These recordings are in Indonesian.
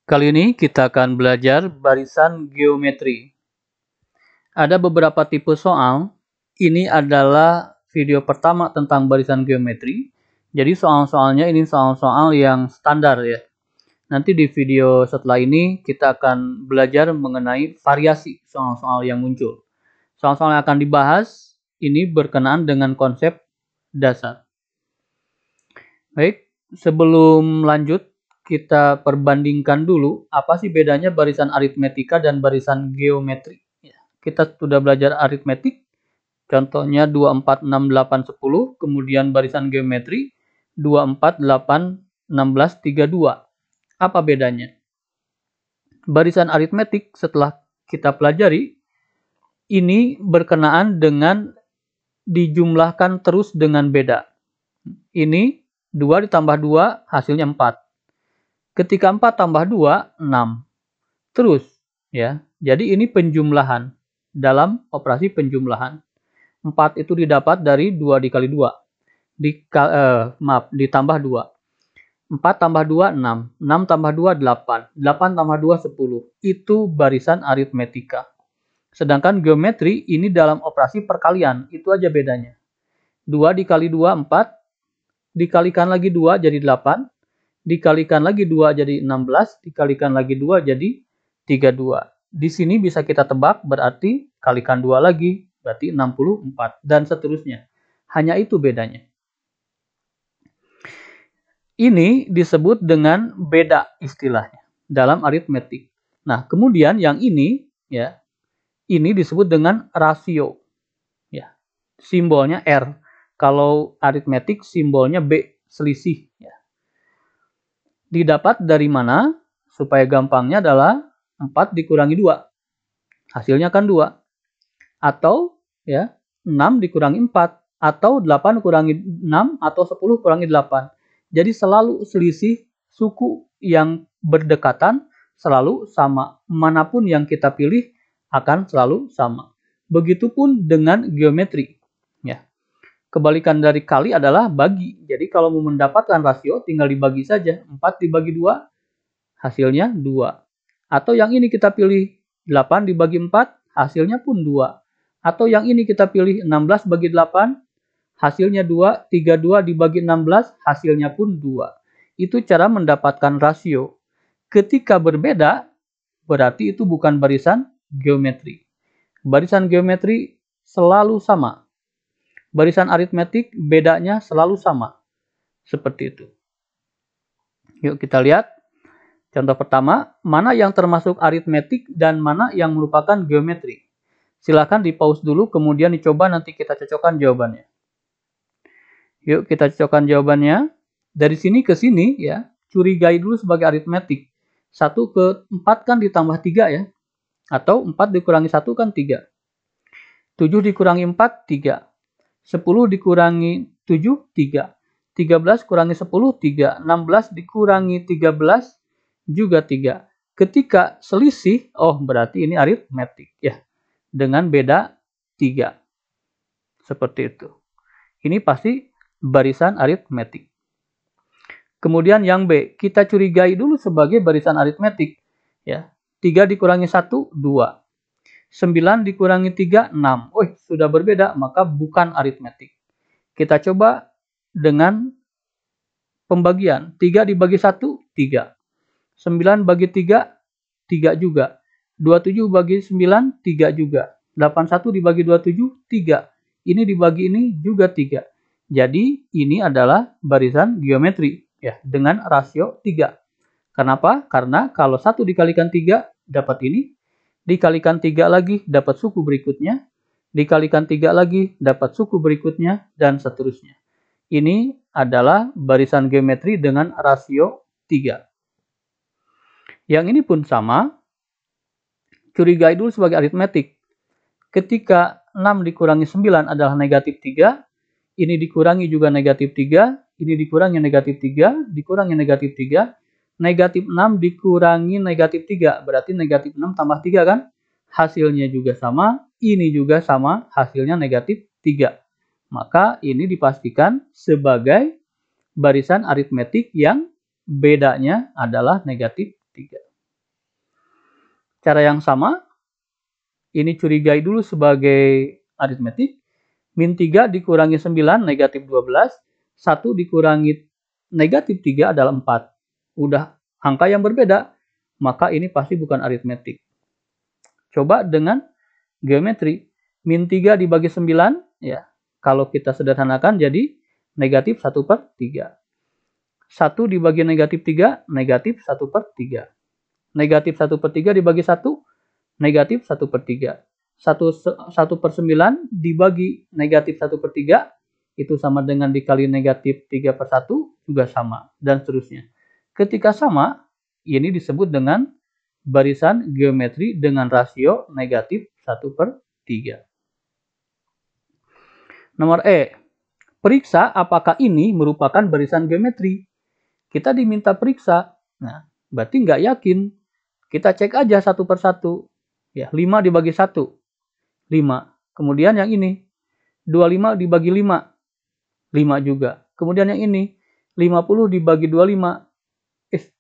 Kali ini kita akan belajar barisan geometri. Ada beberapa tipe soal. Ini adalah video pertama tentang barisan geometri. Jadi soal-soalnya ini soal-soal yang standar ya. Nanti di video setelah ini kita akan belajar mengenai variasi soal-soal yang muncul. Soal-soal yang akan dibahas ini berkenaan dengan konsep dasar. Baik, sebelum lanjut kita perbandingkan dulu apa sih bedanya barisan aritmetika dan barisan geometri. Kita sudah belajar aritmetik, contohnya 2, 4, 6, 8, 10, kemudian barisan geometri 2, 4, 8, 16, 3, 2. Apa bedanya? Barisan aritmetik setelah kita pelajari, ini berkenaan dengan dijumlahkan terus dengan beda. Ini 2 ditambah 2 hasilnya 4. Ketika 4 tambah 2, 6. Terus, ya. Jadi ini penjumlahan. Dalam operasi penjumlahan. 4 itu didapat dari 2 dikali 2. Ditambah 2. 4 tambah 2, 6. 6 tambah 2, 8. 8 tambah 2, 10. Itu barisan aritmetika. Sedangkan geometri ini dalam operasi perkalian. Itu aja bedanya. 2 dikali 2, 4. Dikalikan lagi 2 jadi 8. Dikalikan lagi 2 jadi 16, dikalikan lagi 2 jadi 32. Di sini bisa kita tebak, berarti kalikan 2 lagi, berarti 64, dan seterusnya. Hanya itu bedanya. Ini disebut dengan beda istilahnya dalam aritmetik. Nah, kemudian yang ini, ya, ini disebut dengan rasio. Ya, simbolnya R. Kalau aritmetik simbolnya B, selisih. Ya. Didapat dari mana? Supaya gampangnya adalah 4 dikurangi 2. Hasilnya kan 2. Atau ya 6 dikurangi 4. Atau 8 kurangi 6. Atau 10 kurangi 8. Jadi selalu selisih suku yang berdekatan selalu sama. Manapun yang kita pilih akan selalu sama. Begitupun dengan geometri. Ya. Kebalikan dari kali adalah bagi. Jadi kalau mau mendapatkan rasio tinggal dibagi saja. 4 dibagi 2 hasilnya 2. Atau yang ini kita pilih 8 dibagi 4 hasilnya pun 2. Atau yang ini kita pilih 16 bagi 8 hasilnya 2. 32 dibagi 16 hasilnya pun 2. Itu cara mendapatkan rasio. Ketika berbeda berarti itu bukan barisan geometri. Barisan geometri selalu sama. Barisan aritmetik bedanya selalu sama. Seperti itu. Yuk kita lihat. Contoh pertama, mana yang termasuk aritmetik dan mana yang merupakan geometri. Silakan di pause dulu, kemudian dicoba nanti kita cocokkan jawabannya. Yuk kita cocokkan jawabannya. Dari sini ke sini ya, curigai dulu sebagai aritmetik. 1 ke 4 kan ditambah 3 ya. Atau 4 dikurangi 1 kan 3. 7 dikurangi 4, 3. 10 dikurangi 7, 3. 13 kurangi 10, 3. 16 dikurangi 13, juga 3. Ketika selisih, oh berarti ini aritmetik ya. Dengan beda 3. Seperti itu. Ini pasti barisan aritmetik. Kemudian yang B, kita curigai dulu sebagai barisan aritmetik. Ya. 3 dikurangi 1, 2. 9 dikurangi 3, 6. Oh, sudah berbeda, maka bukan aritmetik. Kita coba dengan pembagian. 3 dibagi 1, 3. 9 bagi 3, 3 juga. 27 bagi 9, 3 juga. 81 dibagi 27, 3. Ini dibagi ini juga 3. Jadi, ini adalah barisan geometri ya dengan rasio 3. Kenapa? Karena kalau 1 dikalikan 3, dapat ini. Dikalikan 3 lagi, dapat suku berikutnya. Dikalikan 3 lagi, dapat suku berikutnya, dan seterusnya. Ini adalah barisan geometri dengan rasio 3. Yang ini pun sama. Curigai dulu sebagai aritmetik. Ketika 6 dikurangi 9 adalah negatif 3. Ini dikurangi juga negatif 3. Ini dikurangi negatif 3. Dikurangi negatif 3. Negatif 6 dikurangi negatif 3. Berarti negatif 6 tambah 3 kan? Hasilnya juga sama. Ini juga sama. Hasilnya negatif 3. Maka ini dipastikan sebagai barisan aritmetik yang bedanya adalah negatif 3. cara yang sama, ini curigai dulu sebagai aritmetik. Min 3 dikurangi 9, negatif 12. 1 dikurangi negatif 3 adalah 4. Udah angka yang berbeda, maka ini pasti bukan aritmetik. Coba dengan geometri. Min 3 dibagi 9, ya. Kalau kita sederhanakan jadi negatif 1/3. 1 dibagi negatif 3, negatif 1/3. Negatif 1/3 dibagi 1, negatif 1/3. 1/9 dibagi negatif 1/3, itu sama dengan dikali negatif 3/1, juga sama, dan seterusnya. Ketika sama, ini disebut dengan barisan geometri dengan rasio negatif 1/3. Nomor E. Periksa apakah ini merupakan barisan geometri. Kita diminta periksa. Nah, berarti nggak yakin. Kita cek aja satu per satu. Ya, 5 dibagi 1. 5. Kemudian yang ini. 25 dibagi 5. 5 juga. Kemudian yang ini. 50 dibagi 25.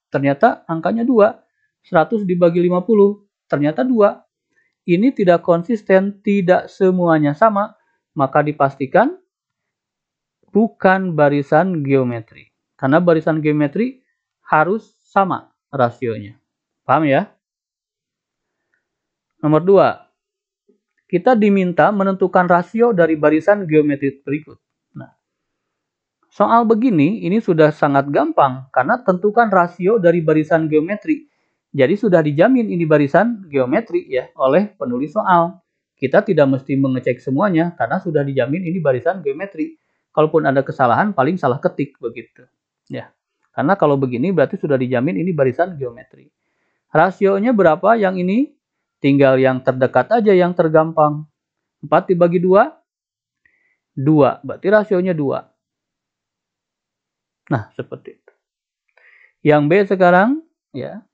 Ternyata angkanya 2. 100 dibagi 50. Ternyata 2. Ini tidak konsisten. Tidak semuanya sama. Maka dipastikan bukan barisan geometri. Karena barisan geometri harus sama rasionya. Paham ya? Nomor 2. Kita diminta menentukan rasio dari barisan geometri berikut. Nah, soal begini ini sudah sangat gampang karena tentukan rasio dari barisan geometri. Jadi sudah dijamin ini barisan geometri ya oleh penulis soal. Kita tidak mesti mengecek semuanya karena sudah dijamin ini barisan geometri. Kalaupun ada kesalahan paling salah ketik begitu. Ya. Karena kalau begini berarti sudah dijamin ini barisan geometri. Rasionya berapa yang ini? Tinggal yang terdekat aja yang tergampang. 4 dibagi 2, 2. Berarti rasionya 2. Nah, seperti itu. Yang B sekarang, ya.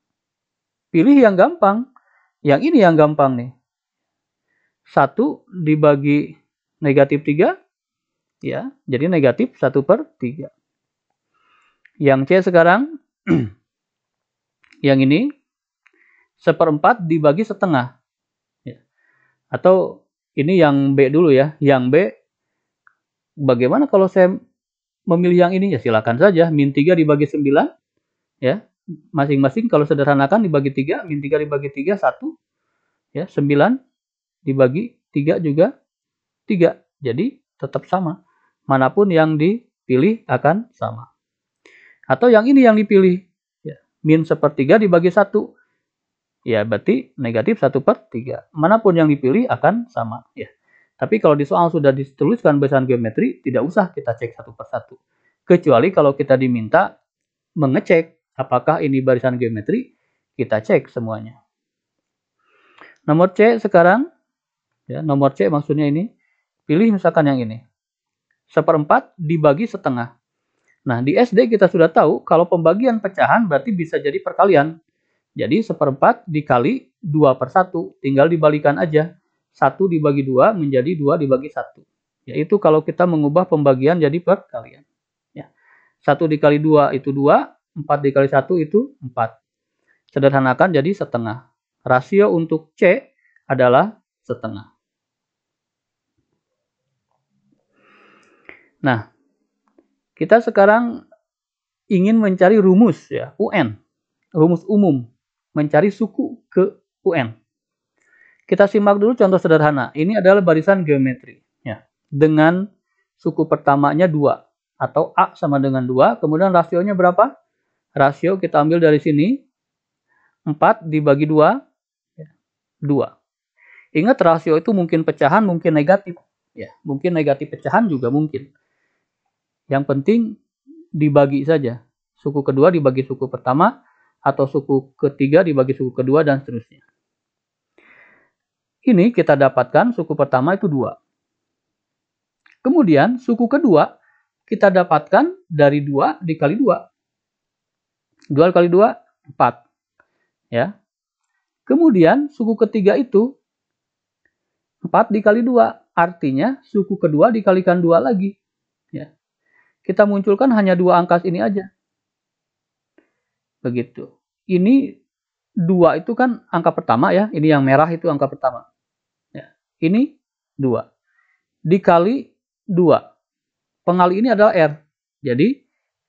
Pilih yang gampang. Yang ini yang gampang nih. 1 dibagi negatif 3, ya. Jadi negatif 1/3. Yang C sekarang, yang ini, 1/4 dibagi setengah. Ya. Atau ini yang B dulu ya. Yang B, bagaimana kalau saya memilih yang ini? Ya silakan saja. Min 3 dibagi 9. Ya. Masing-masing kalau sederhanakan dibagi 3. Min 3 dibagi 3, 1. Ya, 9 dibagi 3 juga 3. Jadi tetap sama. Manapun yang dipilih akan sama. Atau yang ini yang dipilih. Ya. Min 1/3 dibagi 1. Ya, berarti negatif 1/3. Manapun yang dipilih akan sama. Ya. Tapi kalau di soal sudah dituliskan barisan geometri, tidak usah kita cek satu per satu. Kecuali kalau kita diminta mengecek apakah ini barisan geometri, kita cek semuanya. Nomor C sekarang, ya, nomor C maksudnya ini, pilih misalkan yang ini. 1/4 dibagi setengah. Nah, di SD kita sudah tahu kalau pembagian pecahan berarti bisa jadi perkalian. Jadi 1/4 dikali 2/1, tinggal dibalikan aja. 1 dibagi 2 menjadi 2 dibagi 1. Yaitu kalau kita mengubah pembagian jadi perkalian. Ya. 1 dikali 2 itu 2, 4 dikali 1 itu 4. Sederhanakan jadi setengah. Rasio untuk C adalah setengah. Nah, kita sekarang ingin mencari rumus ya, UN. Rumus umum. Mencari suku ke UN. Kita simak dulu contoh sederhana. Ini adalah barisan geometri. Ya. Dengan suku pertamanya 2. Atau A sama dengan 2. Kemudian rasionya berapa? Rasio kita ambil dari sini. 4 dibagi 2. 2. Ingat rasio itu mungkin pecahan, mungkin negatif. Ya, mungkin negatif pecahan juga mungkin. Yang penting dibagi saja. Suku kedua dibagi suku pertama. Atau suku ketiga dibagi suku kedua dan seterusnya. Ini kita dapatkan suku pertama itu 2. Kemudian suku kedua kita dapatkan dari 2 dikali 2. 2 kali 2, 4. Ya. Kemudian suku ketiga itu 4 dikali 2. Artinya suku kedua dikalikan 2 lagi. Ya. Kita munculkan hanya 2 angka ini aja. Begitu. Ini 2 itu kan angka pertama ya. Ini yang merah itu angka pertama. Ya. Ini 2. Dikali 2. Pengali ini adalah R. Jadi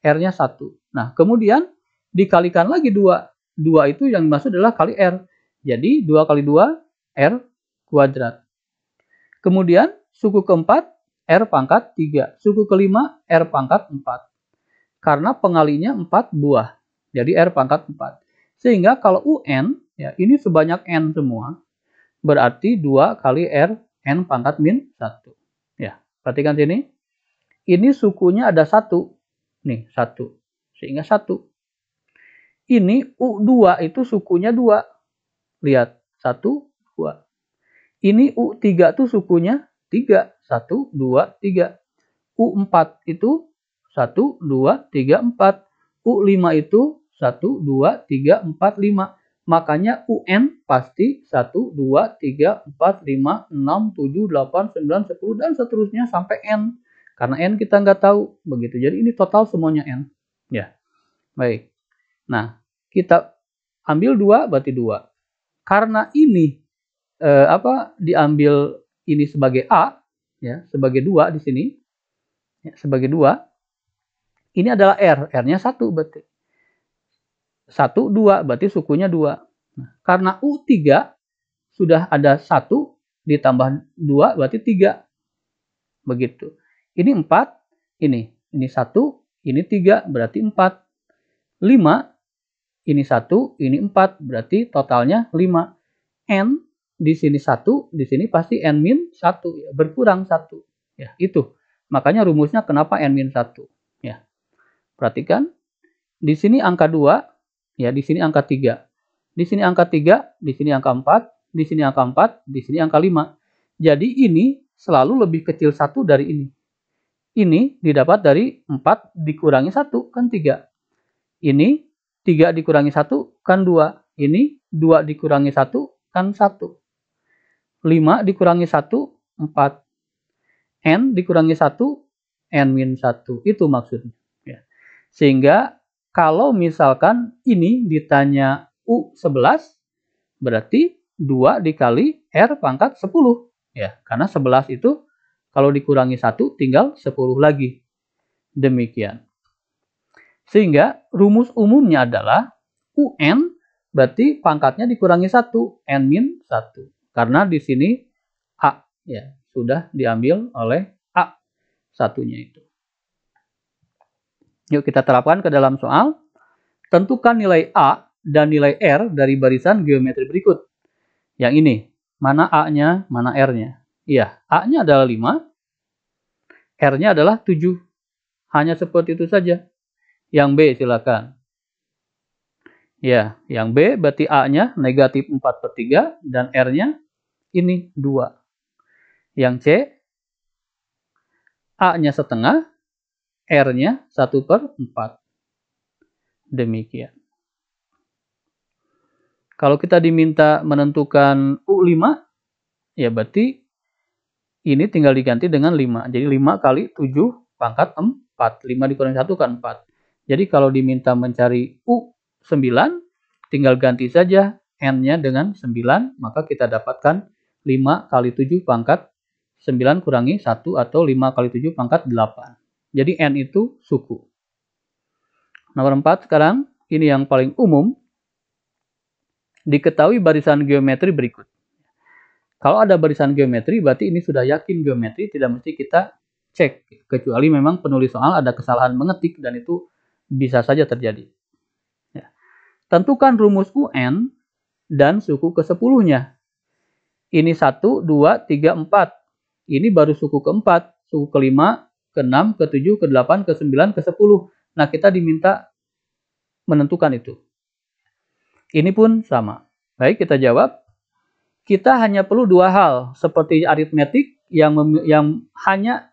R-nya 1. Nah, kemudian dikalikan lagi 2. 2 itu yang dimaksud adalah kali R. Jadi 2 kali 2, R kuadrat. Kemudian suku keempat, R pangkat 3. Suku kelima, R pangkat 4. Karena pengalinya 4 buah. Jadi R pangkat 4. Sehingga kalau UN, ya ini sebanyak N semua. Berarti 2 kali R, N pangkat min 1. Ya, perhatikan sini. Ini sukunya ada 1. Nih, 1. Sehingga 1. Ini U2 itu sukunya 2. Lihat, 1, 2. Ini U3 itu sukunya 3. 1, 2, 3. U4 itu 1, 2, 3, 4. U5 itu 1, 2, 3, 4, 5. Makanya UN pasti 1, 2, 3, 4, 5, 6, 7, 8, 9, 10, dan seterusnya sampai N. Karena N kita nggak tahu. Begitu. Jadi ini total semuanya N. Ya, baik. Nah, kita ambil 2, berarti 2. Karena ini diambil ini sebagai A, ya, sebagai 2 di sini. Ya, sebagai 2. Ini adalah R. R-nya 1 berarti. 1, 2, berarti sukunya 2. Nah, karena U3 sudah ada 1 ditambah 2 berarti 3. Begitu. Ini 4, ini 1, ini 3, berarti 4. 5, ini 1, ini 4, berarti totalnya 5. N di sini 1, di sini pasti N-1, ya, berkurang 1. Ya, itu. Makanya rumusnya kenapa N-1. Ya. Perhatikan, di sini angka 2, ya, di sini angka 3. Di sini angka 3, di sini angka 4, di sini angka 4, di sini angka 5. Jadi ini selalu lebih kecil 1 dari ini. Ini didapat dari 4 dikurangi 1, kan 3. Ini 3 dikurangi 1, kan 2. Ini 2 dikurangi 1, kan 1. 5 dikurangi 1, 4. N dikurangi 1, N-1. Itu maksudnya. Ya. Sehingga kalau misalkan ini ditanya U11, berarti 2 dikali R pangkat 10. Ya, karena 11 itu kalau dikurangi 1 tinggal 10 lagi. Demikian. Sehingga rumus umumnya adalah UN berarti pangkatnya dikurangi 1, N-1. Karena di sini A, ya, sudah diambil oleh A satunya itu. Yuk kita terapkan ke dalam soal. Tentukan nilai A dan nilai R dari barisan geometri berikut. Yang ini, mana A-nya, mana R-nya. Iya, A-nya adalah 5, R-nya adalah 7. Hanya seperti itu saja. Yang B silakan. Ya, yang B berarti A-nya negatif 4/3 dan R-nya ini 2. Yang C, A-nya setengah, R-nya 1/4. Demikian. Kalau kita diminta menentukan U5, ya berarti ini tinggal diganti dengan 5. Jadi 5 kali 7 pangkat 4. 5 dikurangi 1 kan 4. Jadi kalau diminta mencari U9, tinggal ganti saja N-nya dengan 9. Maka kita dapatkan 5 kali 7 pangkat 9 kurangi 1 atau 5 kali 7 pangkat 8. Jadi N itu suku. Nomor 4 sekarang, ini yang paling umum. Diketahui barisan geometri berikut. Kalau ada barisan geometri, berarti ini sudah yakin geometri, tidak mesti kita cek. Kecuali memang penulis soal ada kesalahan mengetik, dan itu bisa saja terjadi. Ya. Tentukan rumus UN dan suku ke-10-nya. Ini 1, 2, 3, 4. Ini baru suku keempat. Suku ke-5, ke-6, ke-7, ke-8, ke-9, ke-10. Nah, kita diminta menentukan itu. Ini pun sama. Baik, kita jawab. Kita hanya perlu 2 hal, seperti aritmetik yang hanya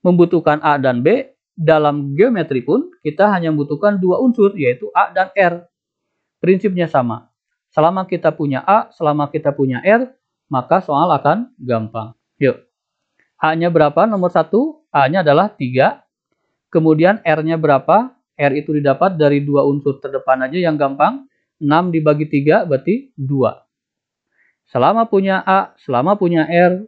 membutuhkan A dan B. Dalam geometri pun, kita hanya membutuhkan 2 unsur, yaitu A dan R. Prinsipnya sama. Selama kita punya A, selama kita punya R, maka soal akan gampang. Yuk. A-nya berapa? Nomor 1. A-nya adalah 3. Kemudian R-nya berapa? R itu didapat dari 2 unsur terdepan aja yang gampang. 6 dibagi 3 berarti 2. Selama punya A, selama punya R,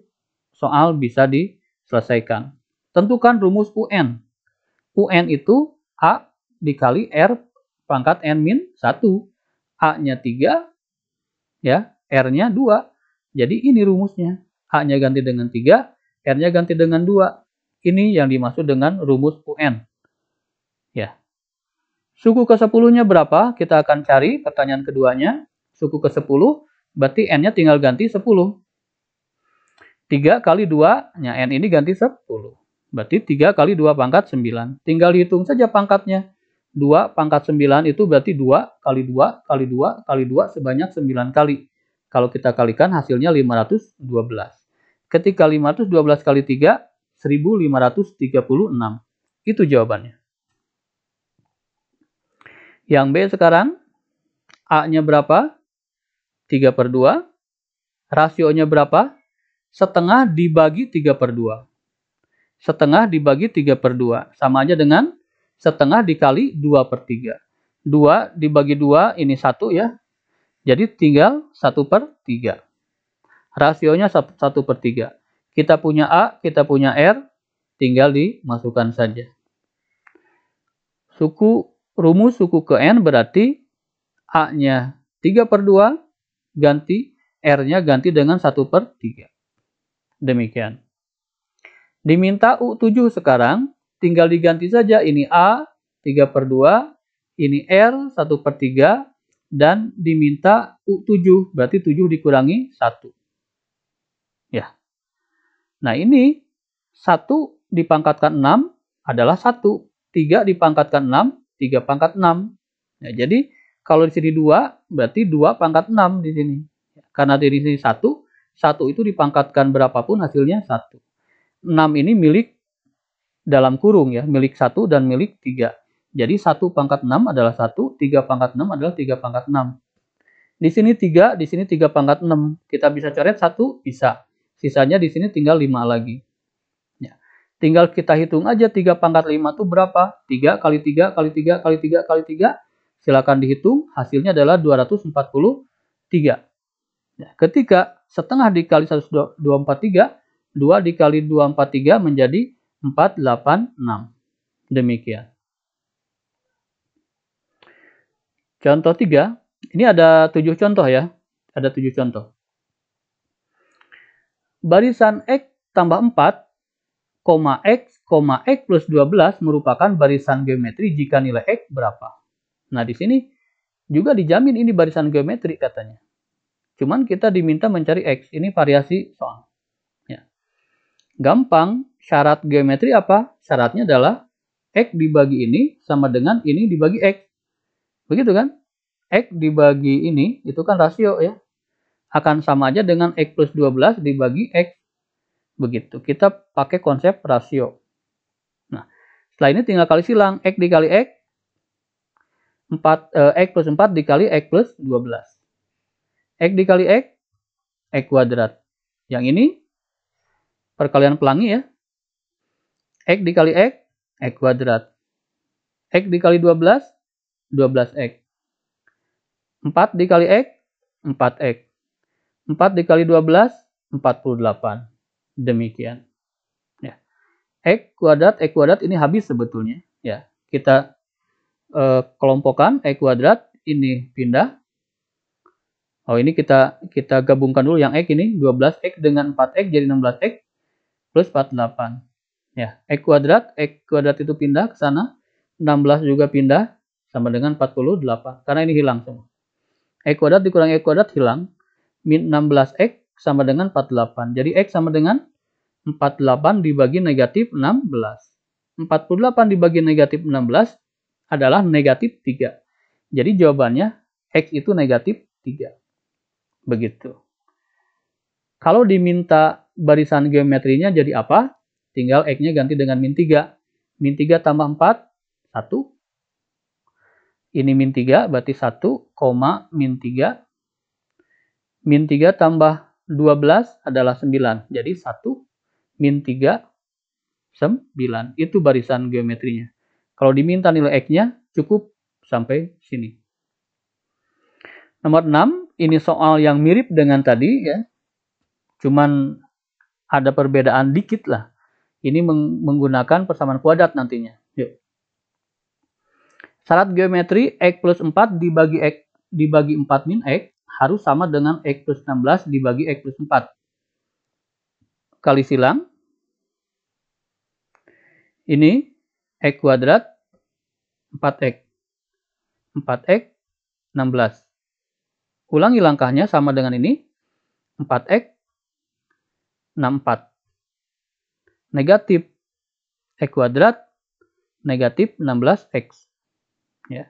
soal bisa diselesaikan. Tentukan rumus UN. UN itu A dikali R pangkat N min 1. A-nya 3, ya, R-nya 2. Jadi ini rumusnya. A-nya ganti dengan 3, R-nya ganti dengan 2. Ini yang dimaksud dengan rumus UN. Ya. Suku ke-10-nya berapa? Kita akan cari pertanyaan keduanya. Suku ke-10, berarti N-nya tinggal ganti 10. 3 kali 2, nya N ini ganti 10. Berarti 3 kali 2 pangkat 9. Tinggal hitung saja pangkatnya. 2 pangkat 9 itu berarti 2 kali 2 kali 2 kali 2 sebanyak 9 kali. Kalau kita kalikan hasilnya 512. Ketika 512 kali 3, 1536. Itu jawabannya. Yang B sekarang, A-nya berapa? 3/2. Rasionya berapa? Setengah dibagi 3/2. Setengah dibagi 3/2. Sama aja dengan setengah dikali 2/3. 2 dibagi 2, ini 1 ya. Jadi tinggal 1/3. Rasionya 1/3. Kita punya A, kita punya R, tinggal dimasukkan saja. Rumus suku ke N berarti A-nya 3/2, ganti R-nya ganti dengan 1/3. Demikian. Diminta U7 sekarang, tinggal diganti saja. Ini A 3/2, ini R 1/3, dan diminta U7, berarti 7 dikurangi 1. Ya. Nah ini 1 dipangkatkan 6 adalah 1. 3 dipangkatkan 6, 3 pangkat 6. Ya, jadi kalau di sini 2, berarti 2 pangkat 6 di sini. Karena di sini 1, 1 itu dipangkatkan berapapun hasilnya 1. 6 ini milik dalam kurung ya, milik 1 dan milik 3. Jadi 1 pangkat 6 adalah 1, 3 pangkat 6 adalah 3 pangkat 6. Di sini 3, di sini 3 pangkat 6. Kita bisa coret 1, bisa. Sisanya di sini tinggal 5 lagi. Ya. Tinggal kita hitung aja 3 pangkat 5 itu berapa? 3 kali 3 kali 3 kali 3 kali 3. Silakan dihitung, hasilnya adalah 243. Ya. Ketika setengah dikali 1243, 2 dikali 243 menjadi 486. Demikian. Contoh 3. Ini ada 7 contoh ya. Ada 7 contoh. Barisan X tambah 4, X plus 12 merupakan barisan geometri jika nilai X berapa. Nah, di sini juga dijamin ini barisan geometri katanya. Cuman kita diminta mencari X. Ini variasi soal. Ya. Gampang, syarat geometri apa? Syaratnya adalah X dibagi ini sama dengan ini dibagi X. Begitu kan? X dibagi ini, itu kan rasio ya. Akan sama aja dengan X plus 12 dibagi X. Begitu. Kita pakai konsep rasio. Nah, setelah ini tinggal kali silang. X dikali X. X plus 4 dikali X plus 12. X dikali X, X kuadrat. Yang ini perkalian pelangi ya. X dikali X, X kuadrat. X dikali 12, 12X. 4 dikali X, 4X. 4 dikali 12, 48. Demikian. Ya. X kuadrat ini habis sebetulnya. Ya. Kita kelompokkan X kuadrat, ini pindah. Oh, ini kita gabungkan dulu yang X ini. 12X dengan 4X jadi 16X plus 48. Ya, X kuadrat itu pindah ke sana. 16 juga pindah sama dengan 48. Karena ini hilang semua. X kuadrat dikurangi X kuadrat hilang. Min 16X sama dengan 48. Jadi X sama dengan 48 dibagi negatif 16. 48 dibagi negatif 16 adalah negatif 3. Jadi jawabannya X itu negatif 3. Begitu. Kalau diminta barisan geometrinya jadi apa? Tinggal X-nya ganti dengan min 3. Min 3 tambah 4, 1. Ini min 3, berarti 1, min 3. Min 3 tambah 12 adalah 9. Jadi 1, min 3, 9. Itu barisan geometrinya. Kalau diminta nilai X-nya, cukup sampai sini. Nomor 6, ini soal yang mirip dengan tadi ya. Cuman ada perbedaan dikit lah. Ini menggunakan persamaan kuadrat nantinya. Yuk. Syarat geometri X plus 4 dibagi 4 min X harus sama dengan X plus 16 dibagi X plus 4. Kali silang. Ini X kuadrat 4X. 4X 16. Ulangi langkahnya sama dengan ini. 4X 64. Negatif X kuadrat negatif 16X. Ya.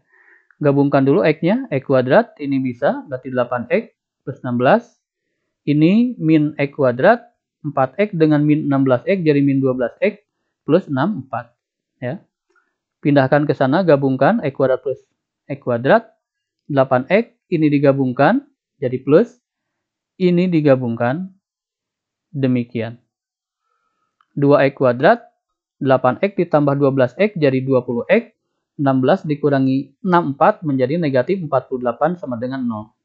Gabungkan dulu X-nya. X kuadrat ini bisa berarti 8X plus 16. Ini min X kuadrat 4X dengan min 16X jadi min 12X plus 64. Ya. Pindahkan ke sana, gabungkan X kuadrat plus X kuadrat. 8X ini digabungkan jadi plus. Ini digabungkan demikian. 2X kuadrat, 8X ditambah 12X jadi 20X. 16 dikurangi 64 menjadi negatif 48 sama dengan 0.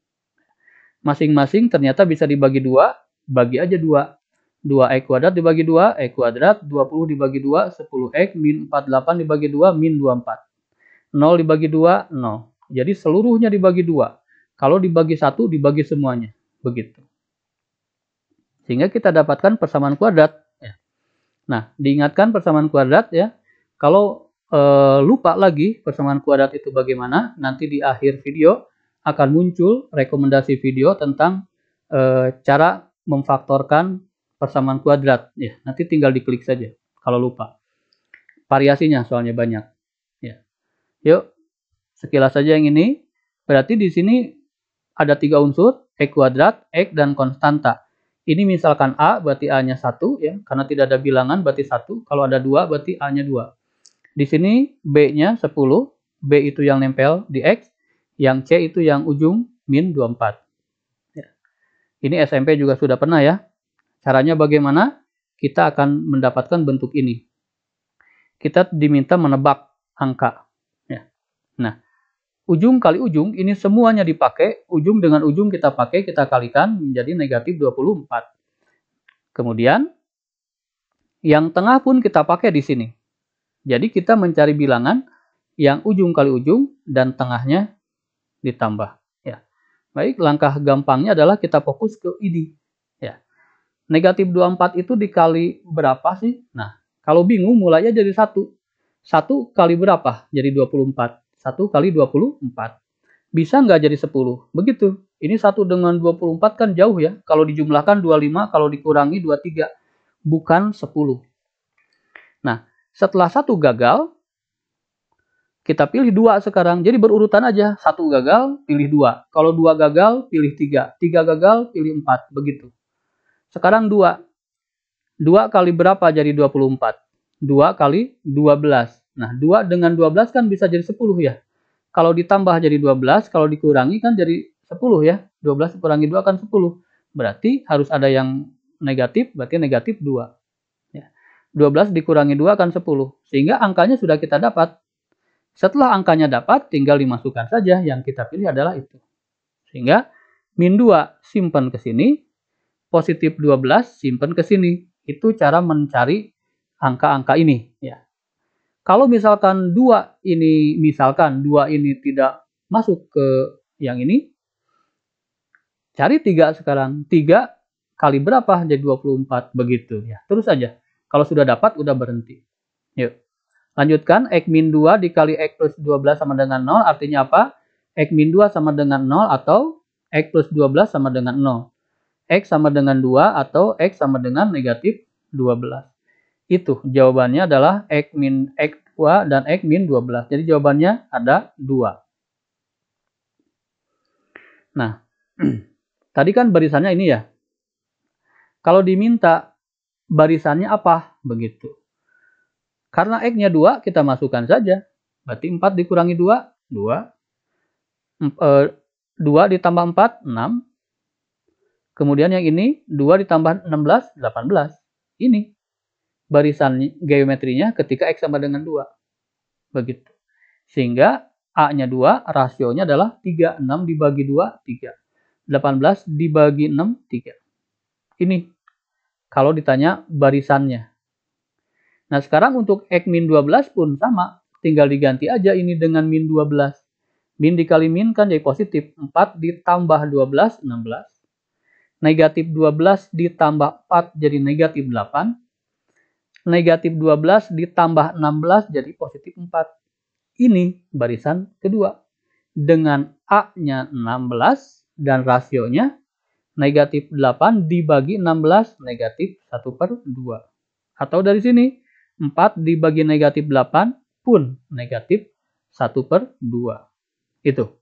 Masing-masing ternyata bisa dibagi 2, bagi aja 2. 2X kuadrat dibagi 2, X kuadrat, 20 dibagi 2, 10X, min 48 dibagi 2, min 24. 0 dibagi 2, 0. Jadi seluruhnya dibagi 2. Kalau dibagi 1, dibagi semuanya. Begitu. Sehingga kita dapatkan persamaan kuadrat. Nah, diingatkan persamaan kuadrat ya. Kalau lupa lagi persamaan kuadrat itu bagaimana, nanti di akhir video akan muncul rekomendasi video tentang cara memfaktorkan persamaan kuadrat. Ya, nanti tinggal diklik saja kalau lupa. Variasinya soalnya banyak. Ya. Yuk, sekilas saja yang ini. Berarti di sini ada 3 unsur, X kuadrat, X, dan konstanta. Ini misalkan A, berarti A-nya 1, ya, karena tidak ada bilangan berarti 1. Kalau ada 2, berarti A-nya 2. Di sini B-nya 10, B itu yang nempel di X, yang C itu yang ujung min 24. Ya. Ini SMP juga sudah pernah ya. Caranya bagaimana? Kita akan mendapatkan bentuk ini. Kita diminta menebak angka. Ya. Nah, ujung kali ujung, ini semuanya dipakai. Ujung dengan ujung kita pakai, kita kalikan menjadi negatif 24. Kemudian, yang tengah pun kita pakai di sini. Jadi kita mencari bilangan yang ujung kali ujung dan tengahnya ditambah. Ya. Baik, langkah gampangnya adalah kita fokus ke ini. Ya. Negatif 24 itu dikali berapa sih? Nah, kalau bingung mulainya jadi 1. 1 kali berapa? Jadi 24. 1 kali 24. Bisa nggak jadi 10? Begitu. Ini 1 dengan 24 kan jauh ya. Kalau dijumlahkan 25, kalau dikurangi 23. Bukan 10. Nah, setelah 1 gagal, kita pilih 2 sekarang. Jadi berurutan aja. 1 gagal, pilih 2. Kalau 2 gagal, pilih 3. 3 gagal, pilih 4. Begitu. Sekarang 2. 2 kali berapa jadi 24? 2 kali 12. Nah, 2 dengan 12 kan bisa jadi 10 ya. Kalau ditambah jadi 12, kalau dikurangi kan jadi 10 ya. 12 dikurangi 2 kan 10. Berarti harus ada yang negatif, berarti negatif 2. 12 dikurangi 2 kan 10. Sehingga angkanya sudah kita dapat. Setelah angkanya dapat, tinggal dimasukkan saja. Yang kita pilih adalah itu. Sehingga min 2 simpan ke sini. Positif 12 simpan ke sini. Itu cara mencari angka-angka ini. Ya. Kalau misalkan 2 ini tidak masuk ke yang ini. Cari 3 sekarang. 3 kali berapa? Jadi 24. Begitu. Ya. Terus saja. Kalau sudah dapat, udah berhenti. Yuk. Lanjutkan. X min 2 dikali X plus 12 sama dengan 0. Artinya apa? X min 2 sama dengan 0 atau X plus 12 sama dengan 0. X sama dengan 2 atau X sama dengan negatif 12. Itu jawabannya adalah X min X2 dan X min 12. Jadi jawabannya ada 2. Nah, tadi kan barisannya ini ya. Kalau diminta barisannya apa? Begitu. Karena X-nya 2, kita masukkan saja. Berarti 4 dikurangi 2, 2. 2 ditambah 4, 6. Kemudian yang ini, 2 ditambah 16, 18. Ini barisan geometrinya ketika X sama dengan 2. Begitu. Sehingga A-nya 2, rasionya adalah 3. 6 dibagi 2, 3. 18 dibagi 6, 3. Ini kalau ditanya barisannya. Nah, sekarang untuk X min 12 pun sama. Tinggal diganti aja ini dengan min 12. Min dikali min kan jadi positif. 4 ditambah 12, 16. Negatif 12 ditambah 4 jadi negatif 8. Negatif 12 ditambah 16 jadi positif 4. Ini barisan kedua. Dengan A-nya 16 dan rasionya negatif 8 dibagi 16 negatif 1/2. Atau dari sini 4 dibagi negatif 8 pun negatif 1/2. Itu.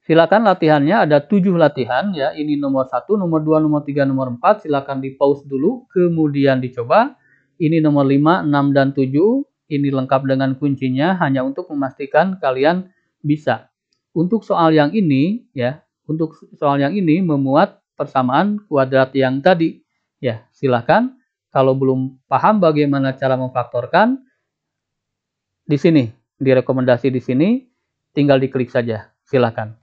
Silakan latihannya, ada 7 latihan ya. Ini nomor 1, nomor 2, nomor 3, nomor 4. Silakan di pause dulu, kemudian dicoba. Ini nomor 5, 6, dan 7. Ini lengkap dengan kuncinya hanya untuk memastikan kalian bisa. Untuk soal yang ini ya, untuk soal yang ini memuat persamaan kuadrat yang tadi. Ya, silakan kalau belum paham bagaimana cara memfaktorkan di sini, di rekomendasi di sini tinggal diklik saja. Silakan.